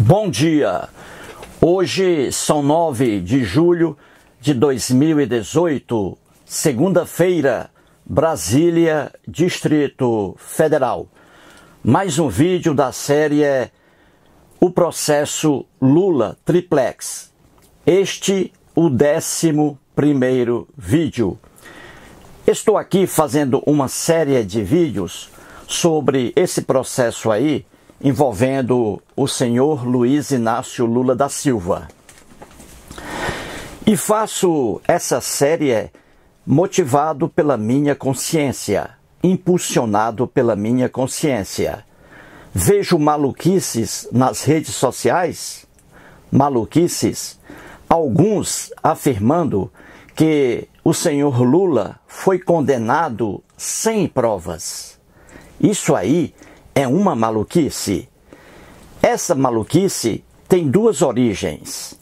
Bom dia! Hoje são 9 de julho de 2018, segunda-feira, Brasília, Distrito Federal. Mais um vídeo da série O Processo Lula Triplex. Este o 11º vídeo. Estou aqui fazendo uma série de vídeos sobre esse processo aí, envolvendo o senhor Luiz Inácio Lula da Silva. E faço essa série motivado pela minha consciência, impulsionado pela minha consciência. Vejo maluquices nas redes sociais, alguns afirmando que o senhor Lula foi condenado sem provas. Isso aí é uma maluquice. Essa maluquice tem duas origens.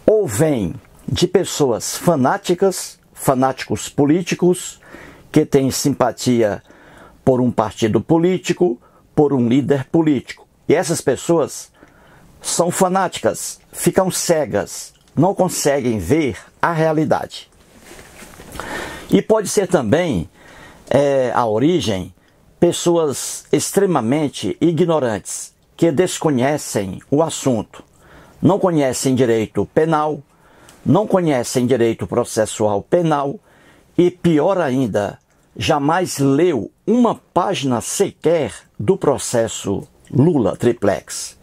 Ou vem de pessoas fanáticos políticos, que têm simpatia por um partido político, por um líder político. E essas pessoas são fanáticas, ficam cegas, não conseguem ver a realidade. E pode ser também a origem pessoas extremamente ignorantes, que desconhecem o assunto, não conhecem direito penal, não conhecem direito processual penal e, pior ainda, jamais leu uma página sequer do processo Lula Triplex.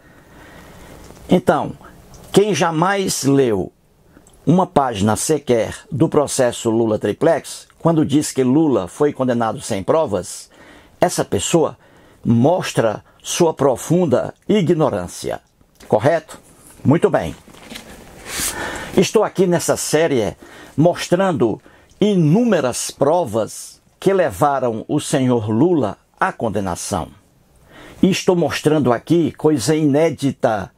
Então, quem jamais leu uma página sequer do processo Lula Triplex, quando diz que Lula foi condenado sem provas, essa pessoa mostra sua profunda ignorância. Correto? Muito bem. Estou aqui nessa série mostrando inúmeras provas que levaram o senhor Lula à condenação. E estou mostrando aqui coisa inédita.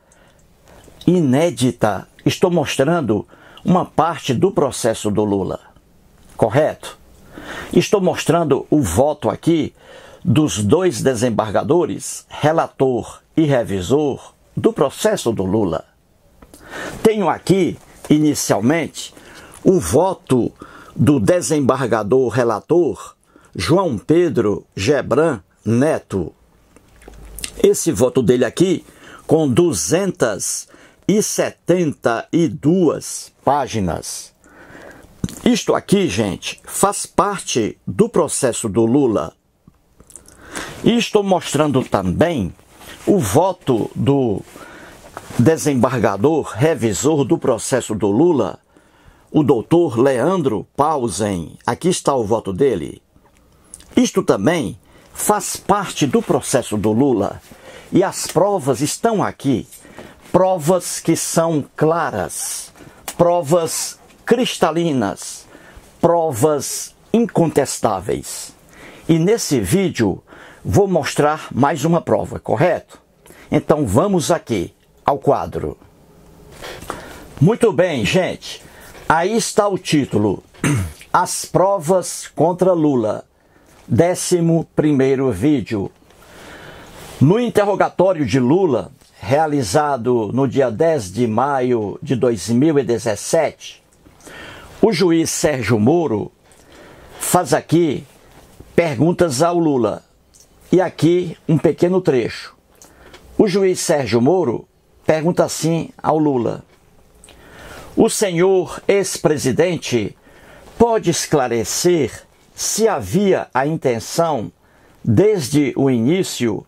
Estou mostrando uma parte do processo do Lula. Correto? Estou mostrando o voto aqui dos dois desembargadores, relator e revisor, do processo do Lula. Tenho aqui, inicialmente, o voto do desembargador relator João Pedro Gebran Neto. Esse voto dele aqui, com 272 páginas. Isto aqui, gente, faz parte do processo do Lula. E estou mostrando também o voto do desembargador revisor do processo do Lula, o doutor Leandro Pausen. Aqui está o voto dele. Isto também faz parte do processo do Lula. E as provas estão aqui. Provas que são claras, provas cristalinas, provas incontestáveis. E nesse vídeo vou mostrar mais uma prova, correto? Então vamos aqui ao quadro. Muito bem, gente. Aí está o título. As provas contra Lula. 11º vídeo. No interrogatório de Lula, realizado no dia 10 de maio de 2017, o juiz Sérgio Moro faz aqui perguntas ao Lula. E aqui um pequeno trecho. O juiz Sérgio Moro pergunta assim ao Lula: o senhor ex-presidente pode esclarecer se havia a intenção, desde o início,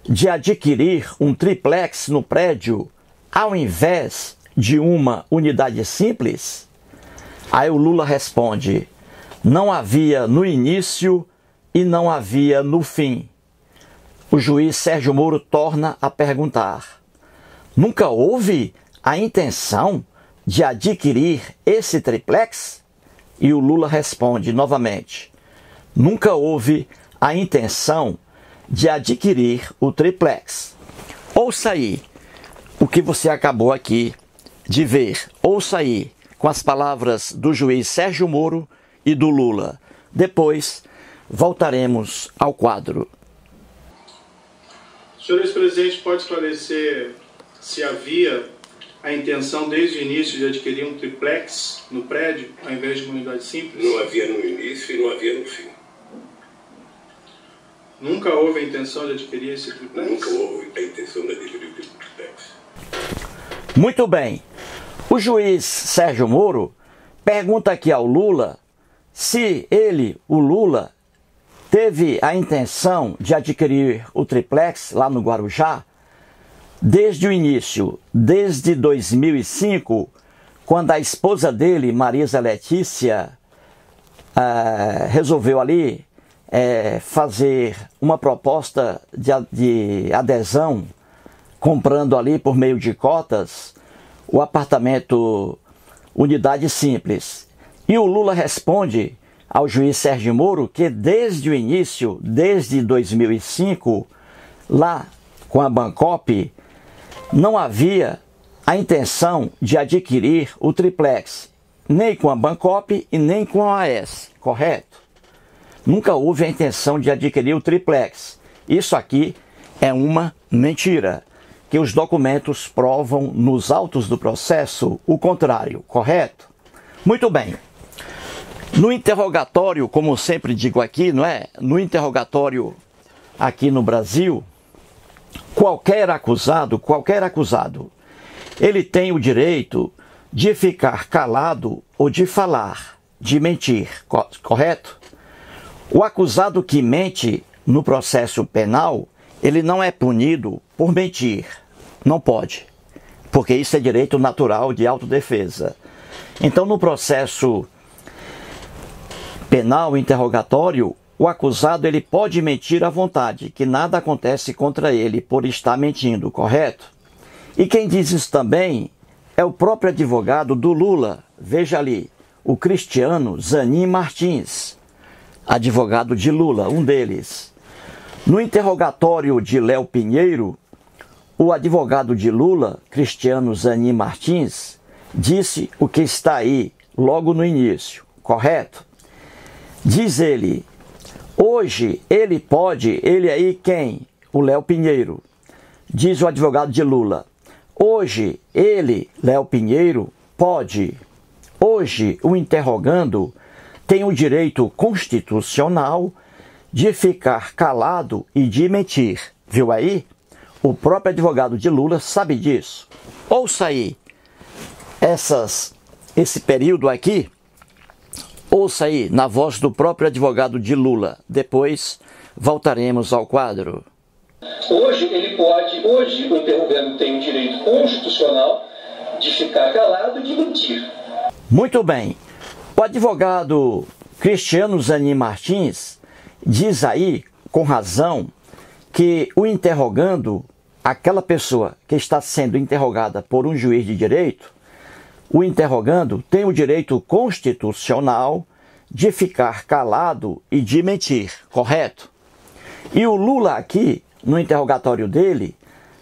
de adquirir um triplex no prédio, ao invés de uma unidade simples? Aí o Lula responde: não havia no início e não havia no fim. O juiz Sérgio Moro torna a perguntar: nunca houve a intenção de adquirir esse triplex? E o Lula responde novamente: nunca houve a intenção de adquirir o triplex. Ouça aí o que você acabou aqui de ver. Ouça aí com as palavras do juiz Sérgio Moro e do Lula. Depois voltaremos ao quadro. O senhor ex-presidente pode esclarecer se havia a intenção desde o início de adquirir um triplex no prédio, ao invés de uma unidade simples? Não havia no início e não havia no fim. Nunca houve a intenção de adquirir esse triplex? Nunca houve a intenção de adquirir o triplex. Muito bem. O juiz Sérgio Moro pergunta aqui ao Lula se ele, o Lula, teve a intenção de adquirir o triplex lá no Guarujá desde o início, desde 2005, quando a esposa dele, Marisa Letícia, resolveu ali fazer uma proposta de adesão, comprando ali por meio de cotas o apartamento Unidade Simples. E o Lula responde ao juiz Sérgio Moro que desde o início, desde 2005, lá com a Bancop, não havia a intenção de adquirir o triplex, nem com a Bancop e nem com a AES, correto? Nunca houve a intenção de adquirir o triplex. Isso aqui é uma mentira, que os documentos provam nos autos do processo o contrário, correto? Muito bem. No interrogatório, como sempre digo aqui, não é? No interrogatório aqui no Brasil, qualquer acusado, ele tem o direito de ficar calado ou de falar, de mentir, correto? O acusado que mente no processo penal, ele não é punido por mentir. Não pode, porque isso é direito natural de autodefesa. Então, no processo penal, interrogatório, o acusado ele pode mentir à vontade, que nada acontece contra ele por estar mentindo, correto? E quem diz isso também é o próprio advogado do Lula. Veja ali, o Cristiano Zanin Martins, advogado de Lula, um deles. No interrogatório de Léo Pinheiro, o advogado de Lula, Cristiano Zanin Martins, disse o que está aí logo no início, correto? Diz ele, hoje ele aí quem? O Léo Pinheiro. Diz o advogado de Lula, hoje ele, Léo Pinheiro, pode. Hoje o interrogando tem o direito constitucional de ficar calado e de mentir. Viu aí? O próprio advogado de Lula sabe disso. Ouça aí esse período aqui. Ouça aí na voz do próprio advogado de Lula. Depois voltaremos ao quadro. Hoje o interrogando tem o direito constitucional de ficar calado e de mentir. Muito bem. O advogado Cristiano Zanin Martins diz aí, com razão, que o interrogando, aquela pessoa que está sendo interrogada por um juiz de direito, o interrogando tem o direito constitucional de ficar calado e de mentir, correto? E o Lula aqui, no interrogatório dele,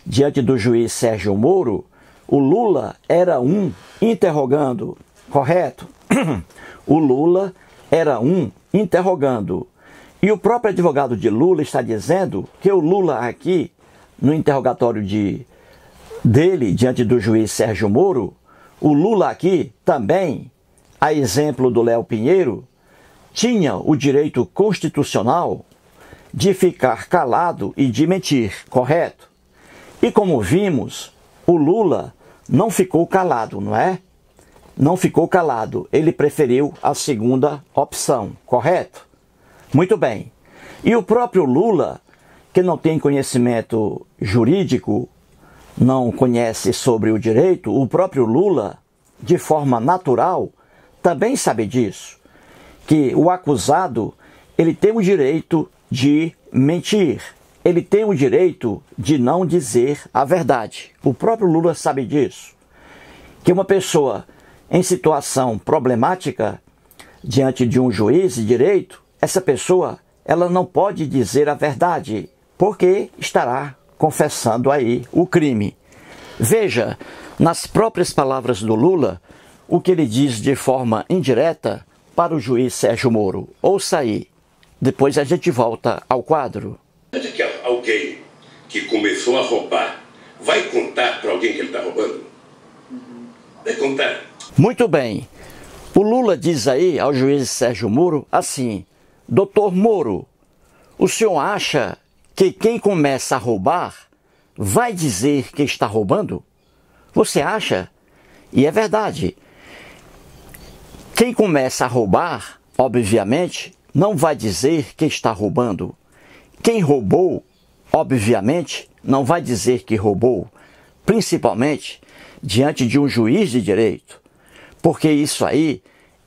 diante do juiz Sérgio Moro, o Lula era um interrogando, correto? O Lula era um interrogando. E o próprio advogado de Lula está dizendo que o Lula aqui, no interrogatório dele, diante do juiz Sérgio Moro, o Lula aqui também, a exemplo do Léo Pinheiro, tinha o direito constitucional de ficar calado e de mentir, correto? E como vimos, o Lula não ficou calado, não é? Não ficou calado, ele preferiu a segunda opção, correto? Muito bem. E o próprio Lula, que não tem conhecimento jurídico, não conhece sobre o direito, o próprio Lula, de forma natural, também sabe disso, que o acusado, ele tem o direito de mentir, ele tem o direito de não dizer a verdade. O próprio Lula sabe disso, que uma pessoa em situação problemática, diante de um juiz de direito, essa pessoa, ela não pode dizer a verdade, porque estará confessando aí o crime. Veja, nas próprias palavras do Lula, o que ele diz de forma indireta para o juiz Sérgio Moro. Ouça aí, depois a gente volta ao quadro. De que alguém que começou a roubar vai contar para alguém que ele está roubando? Vai contar. Muito bem. O Lula diz aí ao juiz Sérgio Moro assim: doutor Moro, o senhor acha que quem começa a roubar vai dizer que está roubando? Você acha? E é verdade. Quem começa a roubar, obviamente, não vai dizer que está roubando. Quem roubou, obviamente, não vai dizer que roubou, principalmente diante de um juiz de direito, porque isso aí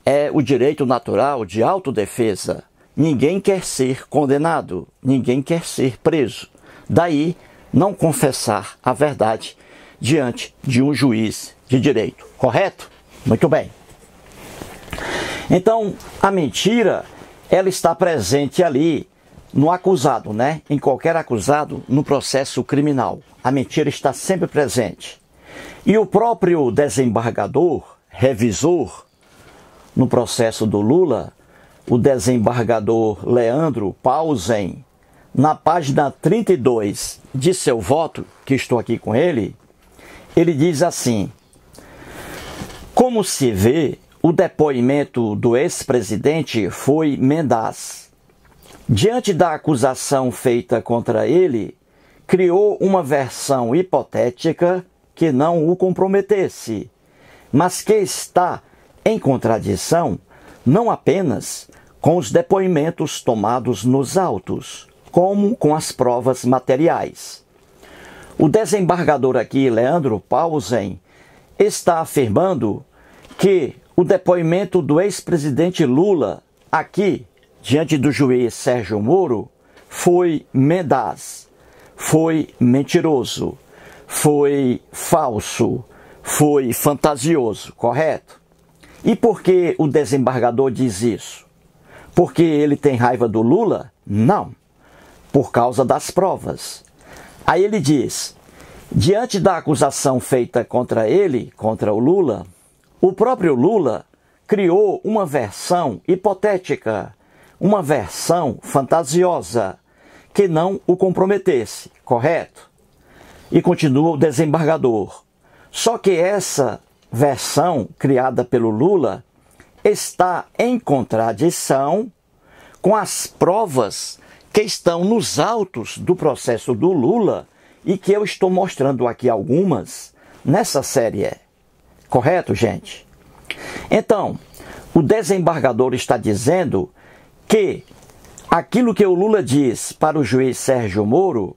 é o direito natural de autodefesa. Ninguém quer ser condenado, ninguém quer ser preso. Daí, não confessar a verdade diante de um juiz de direito, correto? Muito bem. Então, a mentira, ela está presente ali no acusado, né? Em qualquer acusado no processo criminal. A mentira está sempre presente. E o próprio desembargador, revisor, no processo do Lula, o desembargador Leandro Paulsen, na página 32 de seu voto, que estou aqui com ele, ele diz assim: como se vê, o depoimento do ex-presidente foi mendaz. Diante da acusação feita contra ele, criou uma versão hipotética que não o comprometesse, mas que está em contradição não apenas com os depoimentos tomados nos autos, como com as provas materiais. O desembargador aqui, Leandro Paulsen, está afirmando que o depoimento do ex-presidente Lula, aqui, diante do juiz Sérgio Moro, foi mendaz, foi mentiroso, foi falso, foi fantasioso, correto? E por que o desembargador diz isso? Porque ele tem raiva do Lula? Não, por causa das provas. Aí ele diz: diante da acusação feita contra ele, contra o Lula, o próprio Lula criou uma versão hipotética, uma versão fantasiosa, que não o comprometesse, correto? E continua o desembargador: só que essa versão criada pelo Lula está em contradição com as provas que estão nos autos do processo do Lula e que eu estou mostrando aqui algumas nessa série. Correto, gente? Então, o desembargador está dizendo que aquilo que o Lula diz para o juiz Sérgio Moro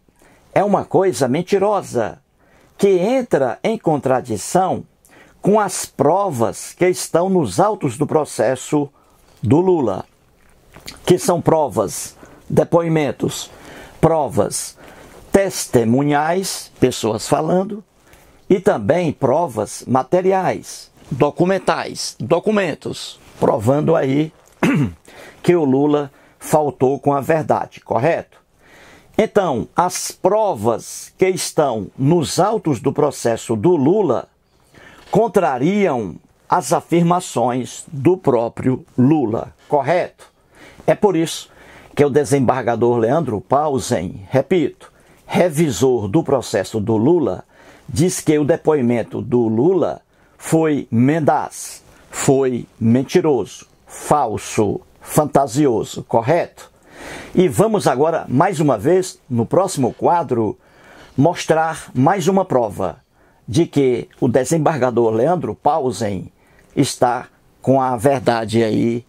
é uma coisa mentirosa, que entra em contradição com as provas que estão nos autos do processo do Lula, que são provas, depoimentos, provas testemunhais, pessoas falando, e também provas materiais, documentos, provando aí que o Lula faltou com a verdade, correto? Então, as provas que estão nos autos do processo do Lula contrariam as afirmações do próprio Lula, correto? É por isso que o desembargador Leandro Paulsen, repito, revisor do processo do Lula, diz que o depoimento do Lula foi mendaz, foi mentiroso, falso, fantasioso, correto? E vamos agora, mais uma vez, no próximo quadro, mostrar mais uma prova de que o desembargador Leandro Paulsen está com a verdade aí,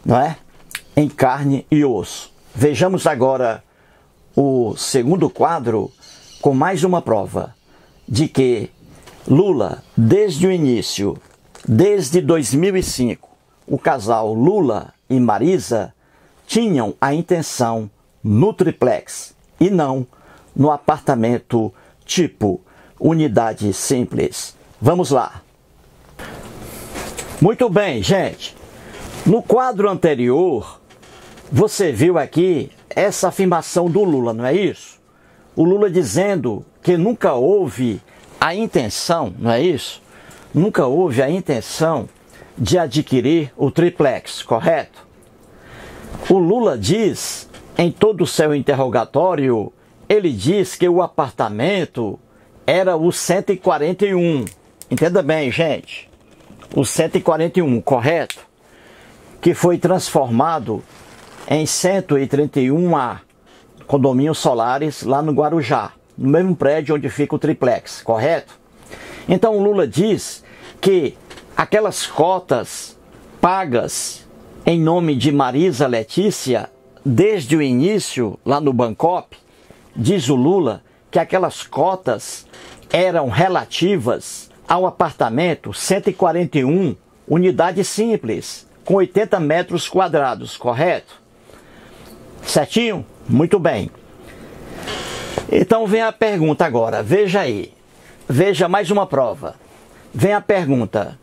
não é? Em carne e osso. Vejamos agora o segundo quadro com mais uma prova de que Lula, desde o início, desde 2005, o casal Lula e Marisa tinham a intenção no triplex e não no apartamento tipo unidade simples. Vamos lá. Muito bem, gente. No quadro anterior, você viu aqui essa afirmação do Lula, não é isso? O Lula dizendo que nunca houve a intenção, não é isso? Nunca houve a intenção de adquirir o triplex, correto? O Lula diz, em todo o seu interrogatório, ele diz que o apartamento era o 141. Entenda bem, gente. O 141, correto? Que foi transformado em 131A, condomínios solares lá no Guarujá, no mesmo prédio onde fica o triplex, correto? Então o Lula diz que aquelas cotas pagas em nome de Marisa Letícia, desde o início lá no Bancop, diz o Lula que aquelas cotas eram relativas ao apartamento 141, unidade simples, com 80 metros quadrados, correto? Certinho? Muito bem. Então vem a pergunta agora, veja aí. Veja mais uma prova. Vem a pergunta.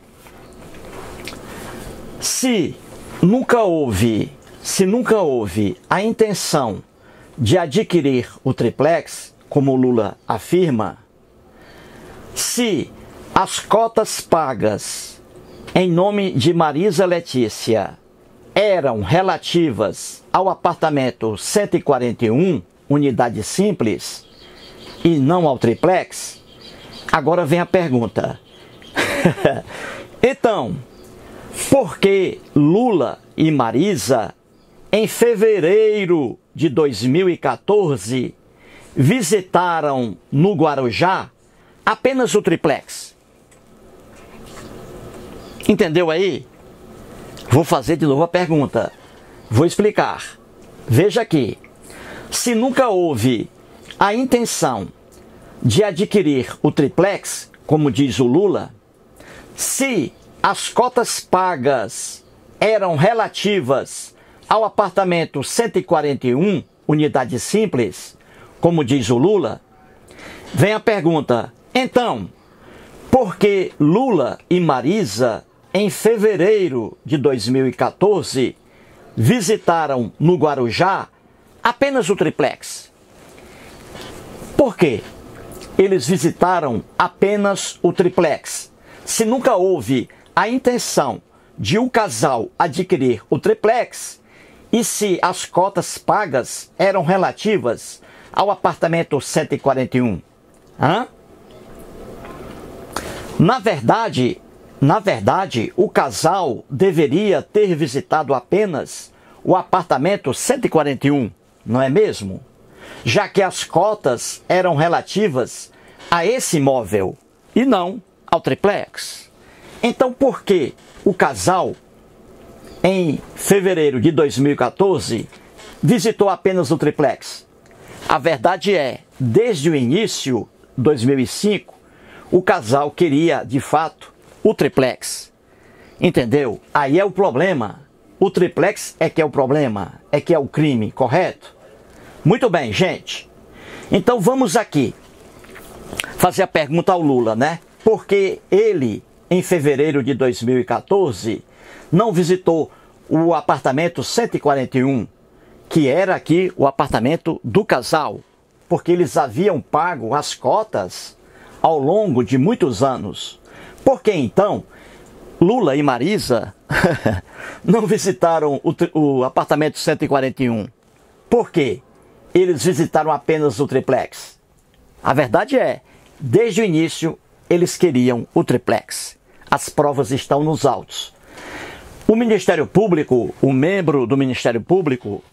Se nunca houve a intenção de adquirir o triplex, como o Lula afirma, se as cotas pagas em nome de Marisa Letícia eram relativas ao apartamento 141, unidade simples, e não ao triplex, agora vem a pergunta. Então, por que Lula e Marisa, em fevereiro de 2014, visitaram no Guarujá apenas o triplex? Entendeu aí? Vou fazer de novo a pergunta. Vou explicar. Veja aqui. Se nunca houve a intenção de adquirir o triplex, como diz o Lula, se as cotas pagas eram relativas ao apartamento 141, unidade simples, como diz o Lula, vem a pergunta, então, por que Lula e Marisa, em fevereiro de 2014, visitaram no Guarujá apenas o triplex? Por quê? Eles visitaram apenas o triplex, se nunca houve a intenção de o casal adquirir o triplex e se as cotas pagas eram relativas ao apartamento 141? Na verdade, o casal deveria ter visitado apenas o apartamento 141, não é mesmo? Já que as cotas eram relativas a esse imóvel e não ao triplex. Então, por que o casal, em fevereiro de 2014, visitou apenas o triplex? A verdade é, desde o início, 2005, o casal queria, de fato, o triplex. Entendeu? Aí é o problema. O triplex é que é o problema, é que é o crime, correto? Muito bem, gente. Então vamos aqui fazer a pergunta ao Lula, né? Porque ele, em fevereiro de 2014, não visitou o apartamento 141, que era aqui o apartamento do casal, porque eles haviam pago as cotas ao longo de muitos anos. Por que então Lula e Marisa não visitaram o apartamento 141? Por quê? Eles visitaram apenas o triplex. A verdade é, desde o início, eles queriam o triplex. As provas estão nos autos. O Ministério Público, o membro do Ministério Público,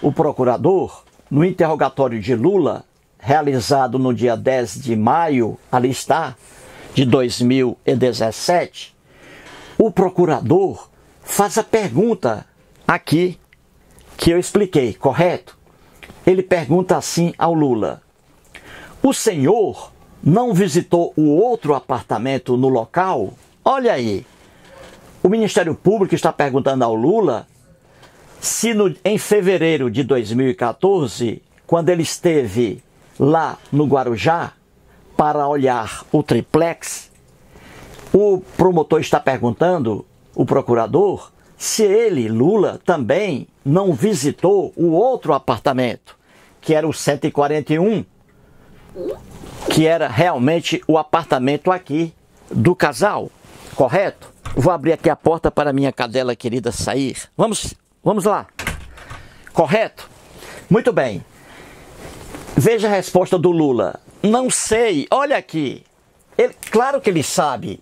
o procurador, no interrogatório de Lula, realizado no dia 10 de maio, ali está, de 2017, o procurador faz a pergunta aqui que eu expliquei, correto? Ele pergunta assim ao Lula: o senhor não visitou o outro apartamento no local? Olha aí, o Ministério Público está perguntando ao Lula se em fevereiro de 2014, quando ele esteve lá no Guarujá para olhar o triplex, o promotor está perguntando, o procurador, se ele, Lula, também não visitou o outro apartamento, que era o 141, que era realmente o apartamento aqui do casal, correto? Vou abrir aqui a porta para minha cadela querida sair. Vamos lá. Correto? Muito bem. Veja a resposta do Lula. não sei, olha aqui. Claro que ele sabe.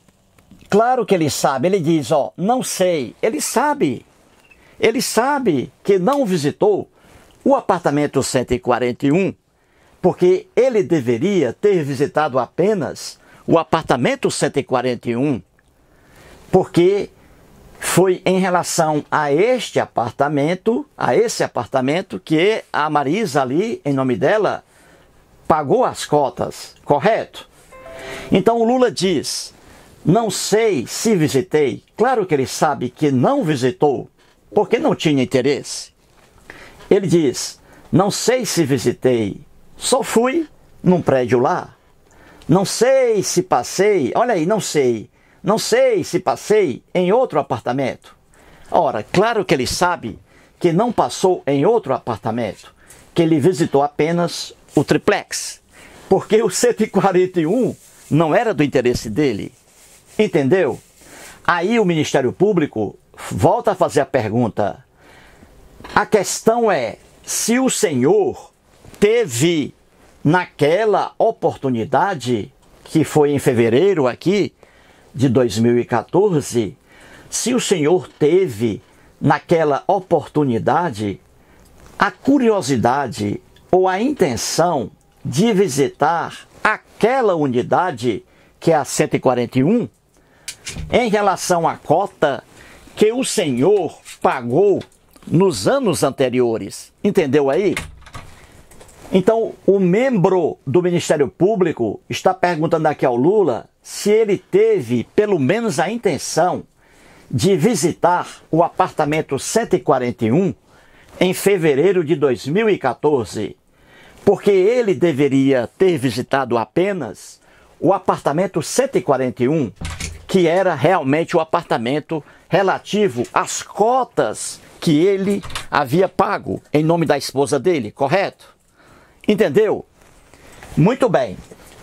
Claro que ele sabe. Ele diz, ó, não sei. Ele sabe. Ele sabe que não visitou o apartamento 141, porque ele deveria ter visitado apenas o apartamento 141, porque foi em relação a esse apartamento que a Marisa ali, em nome dela, pagou as cotas, correto? Então o Lula diz, não sei se visitei. Claro que ele sabe que não visitou, porque não tinha interesse. Ele diz, não sei se visitei, só fui num prédio lá. Não sei se passei, olha aí, não sei se passei em outro apartamento. Ora, claro que ele sabe que não passou em outro apartamento, que ele visitou apenas o triplex, porque o 141 não era do interesse dele, entendeu? Aí o Ministério Público volta a fazer a pergunta. A questão é, se o senhor teve naquela oportunidade, que foi em fevereiro aqui, de 2014, se o senhor teve naquela oportunidade a curiosidade ou a intenção de visitar aquela unidade, que é a 141, em relação à cota que o senhor pagou nos anos anteriores. Entendeu aí? Então, o membro do Ministério Público está perguntando aqui ao Lula se ele teve pelo menos a intenção de visitar o apartamento 141 em fevereiro de 2014, porque ele deveria ter visitado apenas o apartamento 141, que era realmente o apartamento relativo às cotas que ele havia pago em nome da esposa dele, correto? Entendeu? Muito bem.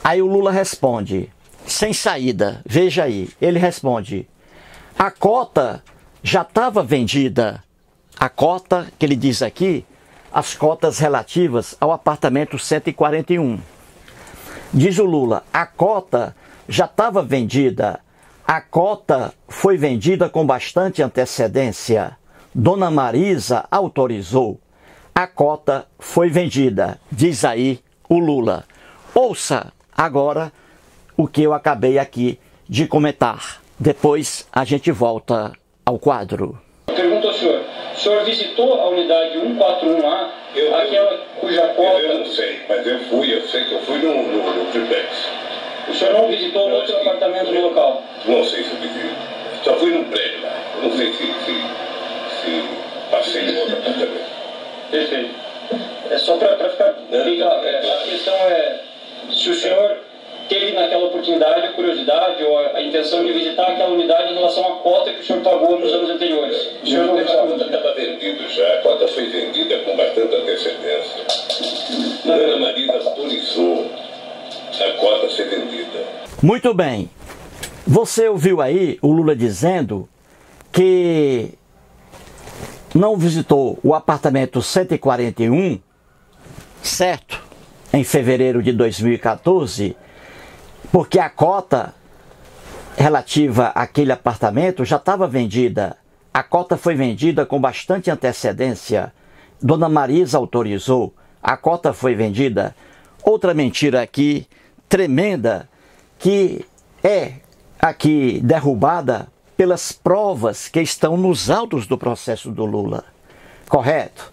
Aí o Lula responde, sem saída, veja aí, ele responde, a cota já estava vendida. A cota que ele diz aqui, as cotas relativas ao apartamento 141. Diz o Lula, a cota já estava vendida. A cota foi vendida com bastante antecedência. Dona Marisa autorizou. A cota foi vendida, diz aí o Lula. Ouça agora o que eu acabei aqui de comentar. Depois a gente volta ao quadro. Pergunto ao senhor, o senhor visitou a unidade 141A, aquela cuja cota... Eu não sei, mas eu sei que eu fui no triplex. O senhor não visitou outro apartamento no local? Não sei se eu visitei. Só fui num prédio lá. Eu não sei se passei no outro apartamento. Perfeito. É só para ficar bem claro. A questão é se o senhor teve naquela oportunidade a curiosidade ou a intenção de visitar aquela unidade em relação à cota que o senhor pagou nos anos anteriores. O senhor não estava vendido já. A cota foi vendida com bastante antecedência. A Ana Marisa autorizou a cota ser vendida. Muito bem. Você ouviu aí o Lula dizendo que não visitou o apartamento 141, certo? Em fevereiro de 2014, porque a cota relativa àquele apartamento já estava vendida. A cota foi vendida com bastante antecedência. Dona Marisa autorizou. A cota foi vendida. Outra mentira aqui, tremenda, que é aqui derrubada pelas provas que estão nos autos do processo do Lula. Correto?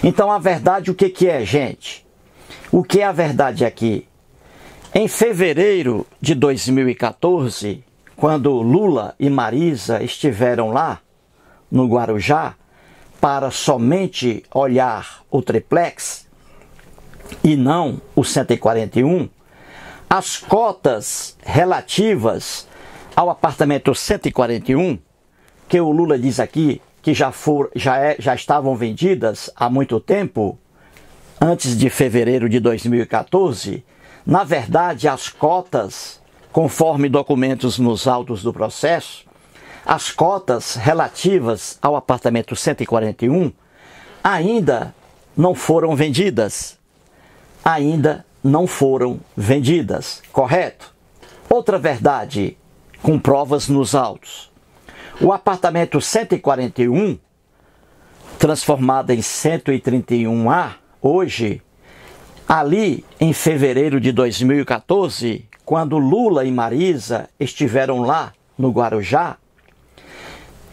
Então a verdade o que é, gente? O que é a verdade aqui? Em fevereiro de 2014, quando Lula e Marisa estiveram lá no Guarujá para somente olhar o triplex e não o 141, as cotas relativas ao apartamento 141, que o Lula diz aqui que já estavam vendidas há muito tempo, antes de fevereiro de 2014, na verdade as cotas, conforme documentos nos autos do processo, as cotas relativas ao apartamento 141 ainda não foram vendidas. Ainda não foram vendidas, correto? Outra verdade, com provas nos autos. O apartamento 141, transformado em 131A, hoje, ali em fevereiro de 2014, quando Lula e Marisa estiveram lá no Guarujá,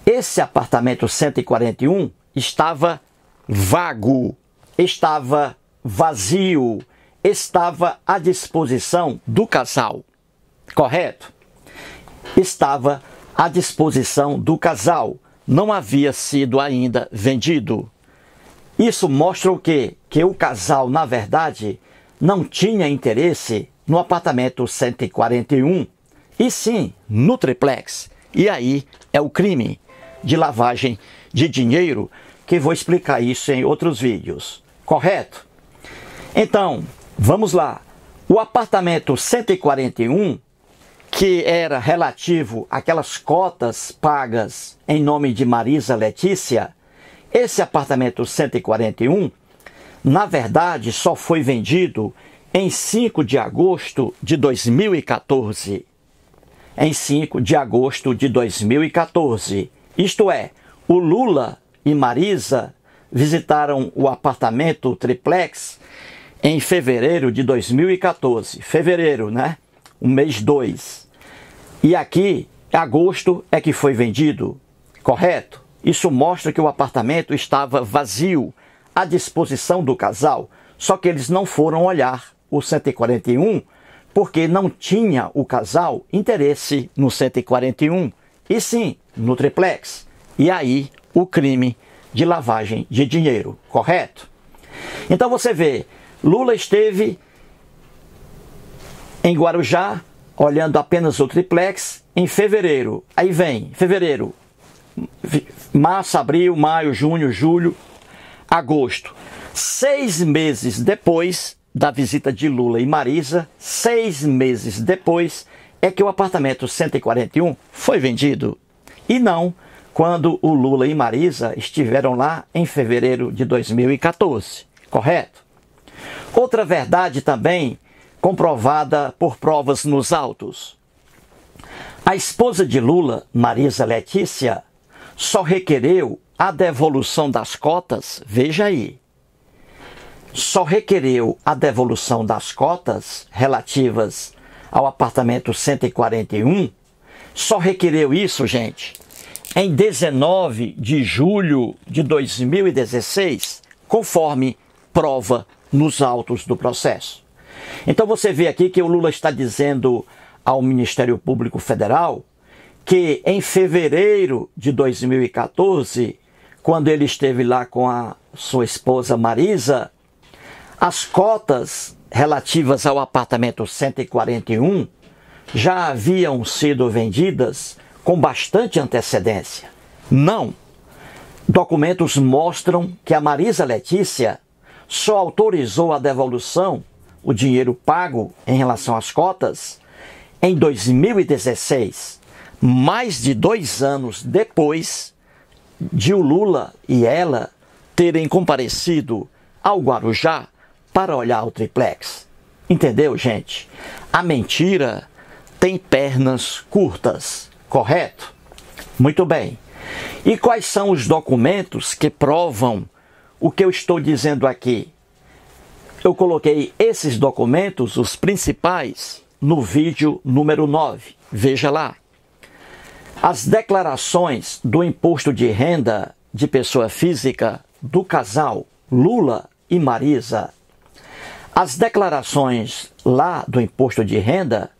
esse apartamento 141 estava vago, estava vazio, estava à disposição do casal, correto? Estava à disposição do casal, não havia sido ainda vendido. Isso mostra o quê? Que o casal, na verdade, não tinha interesse no apartamento 141, e sim no triplex. E aí é o crime de lavagem de dinheiro, que vou explicar isso em outros vídeos, correto? Então, vamos lá. O apartamento 141, que era relativo àquelas cotas pagas em nome de Marisa Letícia, esse apartamento 141, na verdade, só foi vendido em 5 de agosto de 2014. Em 5 de agosto de 2014. Isto é, o Lula e Marisa visitaram o apartamento triplex em fevereiro de 2014. Fevereiro, né? O mês 2. E aqui, agosto é que foi vendido, correto? Isso mostra que o apartamento estava vazio, à disposição do casal, só que eles não foram olhar o 141, porque não tinha o casal interesse no 141, e sim no triplex. E aí o crime de lavagem de dinheiro, correto? Então você vê, Lula esteve em Guarujá, olhando apenas o triplex, em fevereiro. Aí vem fevereiro, março, abril, maio, junho, julho, agosto. 6 meses depois da visita de Lula e Marisa, 6 meses depois, é que o apartamento 141 foi vendido. E não quando o Lula e Marisa estiveram lá em fevereiro de 2014, correto? Outra verdade também, comprovada por provas nos autos. A esposa de Lula, Marisa Letícia, só requereu a devolução das cotas, veja aí, só requereu a devolução das cotas relativas ao apartamento 141, só requereu isso, gente, em 19 de julho de 2016, conforme prova nos autos do processo. Então você vê aqui que o Lula está dizendo ao Ministério Público Federal que em fevereiro de 2014, quando ele esteve lá com a sua esposa Marisa, as cotas relativas ao apartamento 141 já haviam sido vendidas com bastante antecedência. Não. Documentos mostram que a Marisa Letícia só autorizou a devolução, o dinheiro pago em relação às cotas, em 2016, mais de 2 anos depois de o Lula e ela terem comparecido ao Guarujá para olhar o triplex. Entendeu, gente? A mentira tem pernas curtas, correto? Muito bem. E quais são os documentos que provam o que eu estou dizendo aqui? Eu coloquei esses documentos, os principais, no vídeo número 9. Veja lá. As declarações do imposto de renda de pessoa física do casal Lula e Marisa. As declarações lá do imposto de renda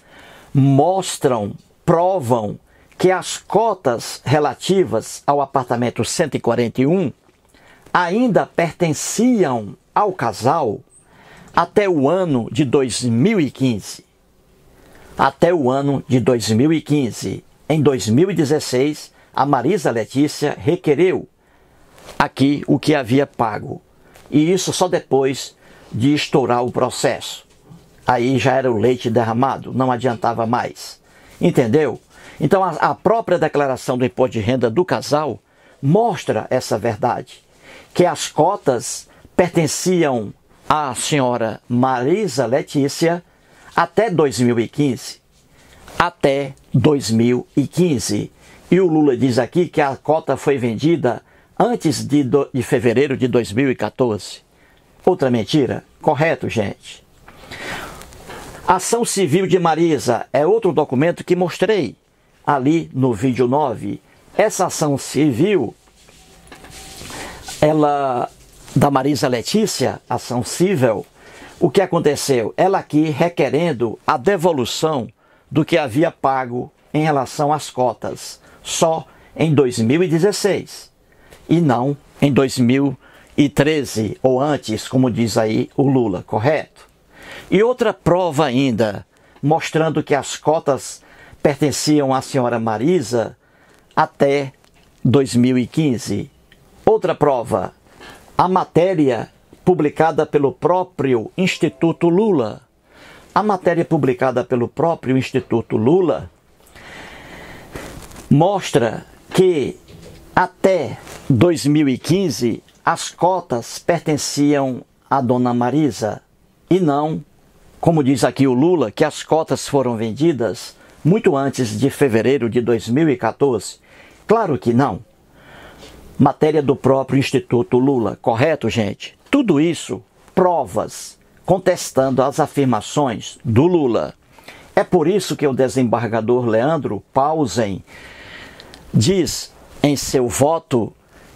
mostram, provam que as cotas relativas ao apartamento 141 ainda pertenciam ao casal até o ano de 2015. Até o ano de 2015. Em 2016, a Marisa Letícia requereu aqui o que havia pago. E isso só depois de estourar o processo. Aí já era o leite derramado, não adiantava mais. Entendeu? Então a própria declaração do imposto de renda do casal mostra essa verdade. Que as cotas pertenciam a senhora Marisa Letícia até 2015. Até 2015. E o Lula diz aqui que a cota foi vendida antes de fevereiro de 2014. Outra mentira? Correto, gente? Ação civil de Marisa é outro documento que mostrei ali no vídeo 9. Essa ação civil, ela da Marisa Letícia, ação civil, o que aconteceu? Ela aqui requerendo a devolução do que havia pago em relação às cotas, só em 2016 e não em 2013 ou antes, como diz aí o Lula, correto? E outra prova ainda, mostrando que as cotas pertenciam à senhora Marisa até 2015. Outra prova, a matéria publicada pelo próprio Instituto Lula. A matéria publicada pelo próprio Instituto Lula mostra que até 2015 as cotas pertenciam à dona Marisa e não, como diz aqui o Lula, que as cotas foram vendidas muito antes de fevereiro de 2014. Claro que não. Matéria do próprio Instituto Lula, correto, gente? Tudo isso, provas, contestando as afirmações do Lula. É por isso que o desembargador Leandro Paulsen diz em seu voto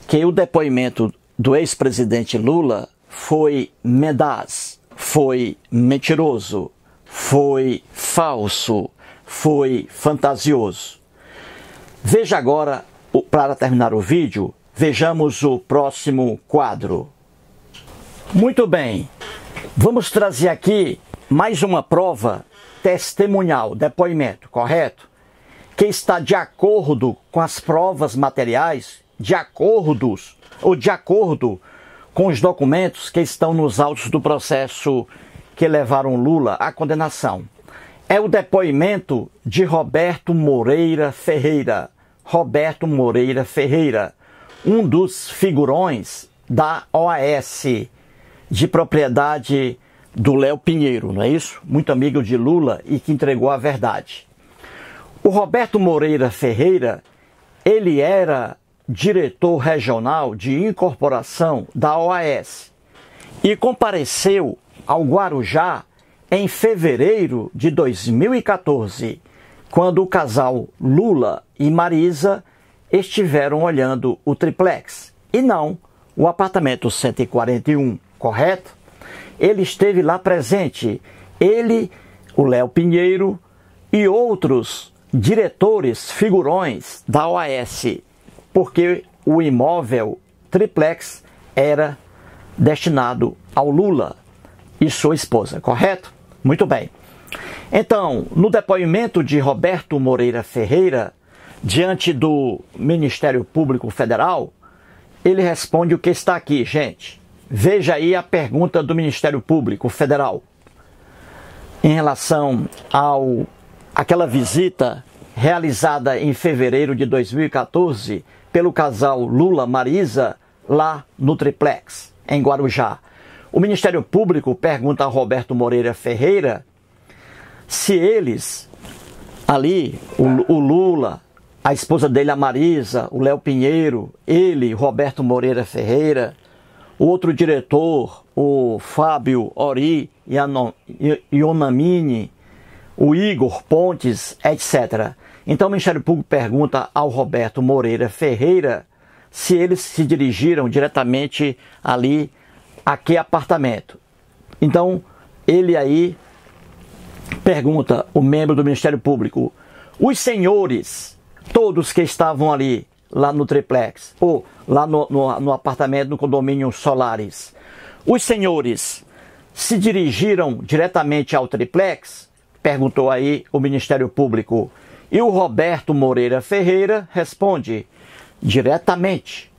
que o depoimento do ex-presidente Lula foi mendaz, foi mentiroso, foi falso, foi fantasioso. Veja agora, para terminar o vídeo, vejamos o próximo quadro. Muito bem, vamos trazer aqui mais uma prova testemunhal, depoimento, correto? Que está de acordo com as provas materiais, de acordo com os documentos que estão nos autos do processo que levaram Lula à condenação. É o depoimento de Roberto Moreira Ferreira. Roberto Moreira Ferreira, um dos figurões da OAS, de propriedade do Léo Pinheiro, não é isso? Muito amigo de Lula e que entregou a verdade. O Roberto Moreira Ferreira, ele era diretor regional de incorporação da OAS e compareceu ao Guarujá em fevereiro de 2014, quando o casal Lula e Marisa estiveram olhando o triplex e não o apartamento 141, correto? Ele esteve lá presente, ele, o Léo Pinheiro e outros diretores, figurões da OAS, porque o imóvel triplex era destinado ao Lula e sua esposa, correto? Muito bem. Então, no depoimento de Roberto Moreira Ferreira, diante do Ministério Público Federal, ele responde o que está aqui, gente. Veja aí a pergunta do Ministério Público Federal em relação àquela visita realizada em fevereiro de 2014 pelo casal Lula-Marisa lá no triplex, em Guarujá. O Ministério Público pergunta a Roberto Moreira Ferreira se eles, ali, o Lula, a esposa dele, a Marisa, o Léo Pinheiro, ele, Roberto Moreira Ferreira, o outro diretor, o Fábio Ori Ionamini, o Igor Pontes, etc. Então o Ministério Público pergunta ao Roberto Moreira Ferreira se eles se dirigiram diretamente ali, a que apartamento. Então ele aí pergunta, o membro do Ministério Público, os senhores, todos que estavam ali, lá no triplex, ou lá no apartamento, no condomínio Solares, os senhores se dirigiram diretamente ao triplex? Perguntou aí o Ministério Público. E o Roberto Moreira Ferreira responde, diretamente.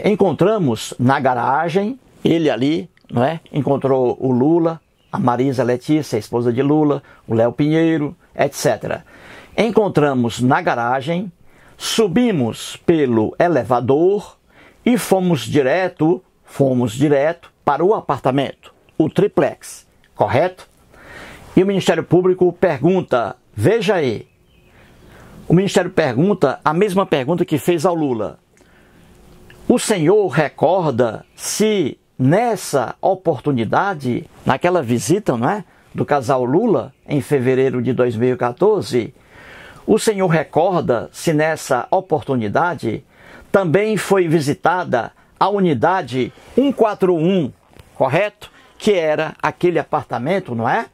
Encontramos na garagem, ele ali, não é? Encontrou o Lula, a Marisa Letícia, a esposa de Lula, o Léo Pinheiro, etc. Encontramos na garagem, subimos pelo elevador e fomos direto fomos direto para o apartamento, o triplex, correto? E o Ministério Público pergunta, veja aí, o Ministério pergunta a mesma pergunta que fez ao Lula. O senhor recorda se nessa oportunidade, naquela visita, não é, do casal Lula, em fevereiro de 2014, o senhor recorda se nessa oportunidade também foi visitada a unidade 141, correto? Que era aquele apartamento, não é?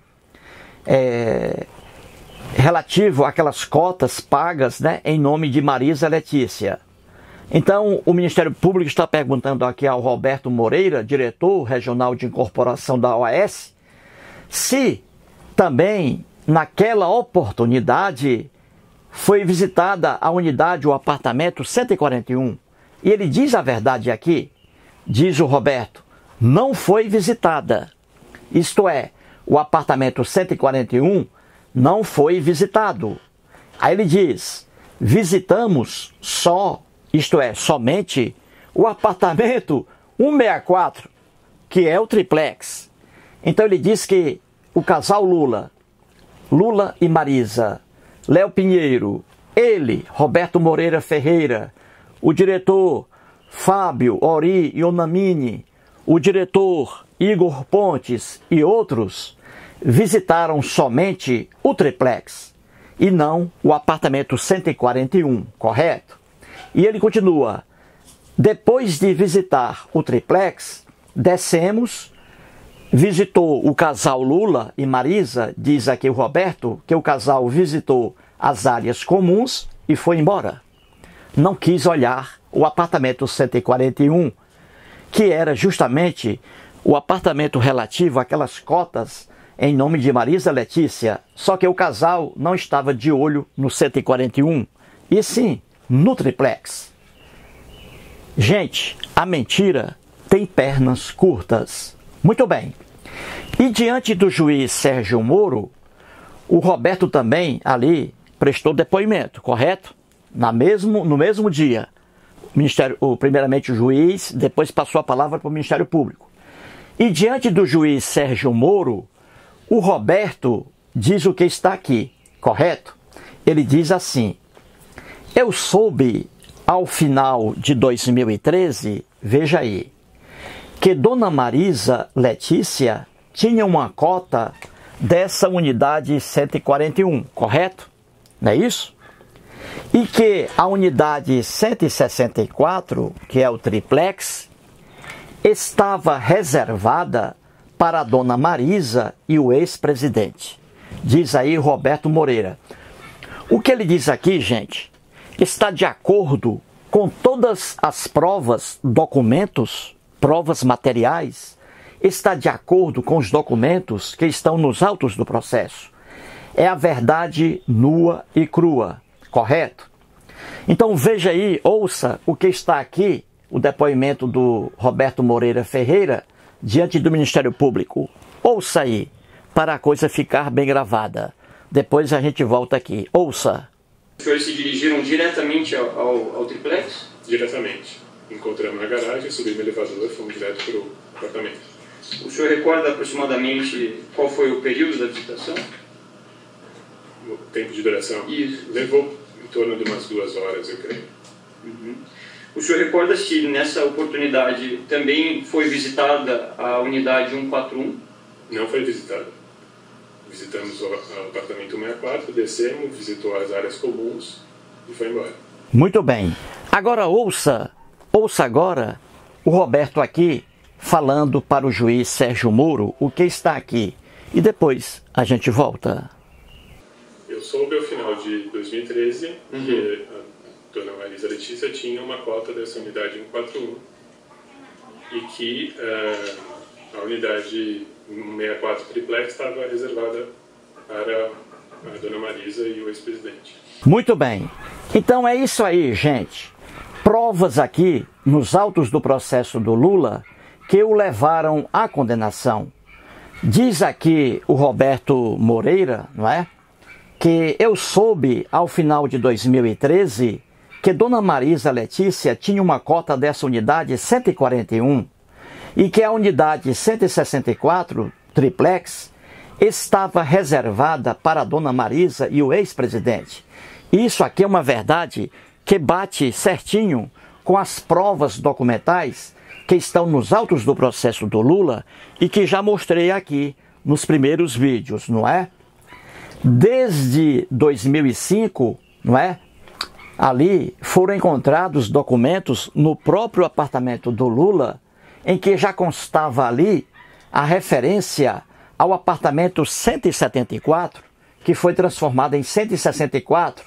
Relativo àquelas cotas pagas, né, em nome de Marisa Letícia. Então, o Ministério Público está perguntando aqui ao Roberto Moreira, diretor regional de incorporação da OAS, se também naquela oportunidade foi visitada a unidade, o apartamento 141. E ele diz a verdade aqui, diz o Roberto, não foi visitada. Isto é, o apartamento 141 não foi visitado. Aí ele diz, visitamos só, isto é, somente o apartamento 164, que é o triplex. Então ele diz que o casal Lula e Marisa, Léo Pinheiro, ele, Roberto Moreira Ferreira, o diretor Fábio Ori Ionamini, o diretor Igor Pontes e outros visitaram somente o triplex e não o apartamento 141, correto? E ele continua, depois de visitar o triplex, descemos, visitou o casal Lula e Marisa, diz aqui o Roberto, que o casal visitou as áreas comuns e foi embora. Não quis olhar o apartamento 141, que era justamente o apartamento relativo àquelas cotas em nome de Marisa Letícia, só que o casal não estava de olho no 141, e sim no triplex. Gente, a mentira tem pernas curtas. Muito bem. E diante do juiz Sérgio Moro, o Roberto também ali prestou depoimento, correto? No mesmo dia. Primeiramente o juiz, depois passou a palavra para o Ministério Público. E diante do juiz Sérgio Moro, o Roberto diz o que está aqui, correto? Ele diz assim, eu soube ao final de 2013, veja aí, que Dona Marisa Letícia tinha uma cota dessa unidade 141, correto? Não é isso? E que a unidade 164, que é o triplex, estava reservada para a Dona Marisa e o ex-presidente. Diz aí Roberto Moreira. O que ele diz aqui, gente, está de acordo com todas as provas, documentos, provas materiais, está de acordo com os documentos que estão nos autos do processo. É a verdade nua e crua, correto? Então veja aí, ouça o que está aqui, o depoimento do Roberto Moreira Ferreira, diante do Ministério Público. Ouça aí, para a coisa ficar bem gravada. Depois a gente volta aqui. Ouça. Os senhores se dirigiram diretamente ao triplex? Diretamente. Encontramos na garagem, subimos no elevador, fomos direto para o apartamento. O senhor recorda aproximadamente qual foi o período da visitação? O tempo de duração? Isso. Levou em torno de umas 2 horas, eu creio. Uhum. O senhor recorda se nessa oportunidade também foi visitada a unidade 141? Não foi visitada. Visitamos o apartamento 164, descemos, visitou as áreas comuns e foi embora. Muito bem. Agora ouça agora o Roberto aqui falando para o juiz Sérgio Moro o que está aqui. E depois a gente volta. Eu soube ao final de 2013 que a Dona Marisa Letícia tinha uma cota dessa unidade 141 e que a unidade 164 triplex estava reservada para a Dona Marisa e o ex-presidente. Muito bem. Então é isso aí, gente. Provas aqui nos autos do processo do Lula que o levaram à condenação. Diz aqui o Roberto Moreira, não é? Que eu soube ao final de 2013 que Dona Marisa Letícia tinha uma cota dessa unidade 141 e que a unidade 164 triplex estava reservada para a dona Marisa e o ex-presidente. Isso aqui é uma verdade que bate certinho com as provas documentais que estão nos autos do processo do Lula e que já mostrei aqui nos primeiros vídeos, não é? Desde 2005, não é? Ali foram encontrados documentos no próprio apartamento do Lula, em que já constava ali a referência ao apartamento 174, que foi transformado em 164,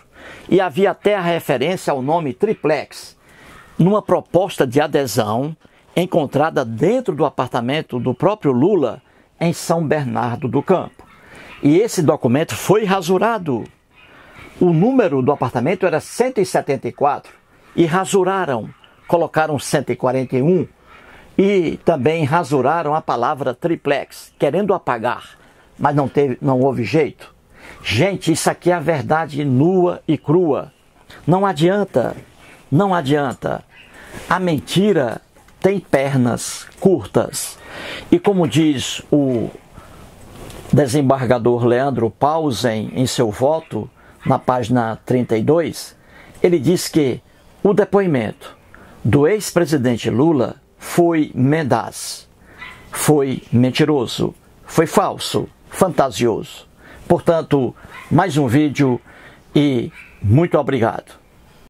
e havia até a referência ao nome triplex, numa proposta de adesão encontrada dentro do apartamento do próprio Lula, em São Bernardo do Campo. E esse documento foi rasurado. O número do apartamento era 174 e rasuraram, colocaram 141 e também rasuraram a palavra triplex, querendo apagar, mas não houve jeito. Gente, isso aqui é a verdade nua e crua. Não adianta, não adianta. A mentira tem pernas curtas. E como diz o desembargador Leandro Paulsen em seu voto, na página 32, ele diz que o depoimento do ex-presidente Lula foi mendaz, foi mentiroso, foi falso, fantasioso. Portanto, mais um vídeo e muito obrigado.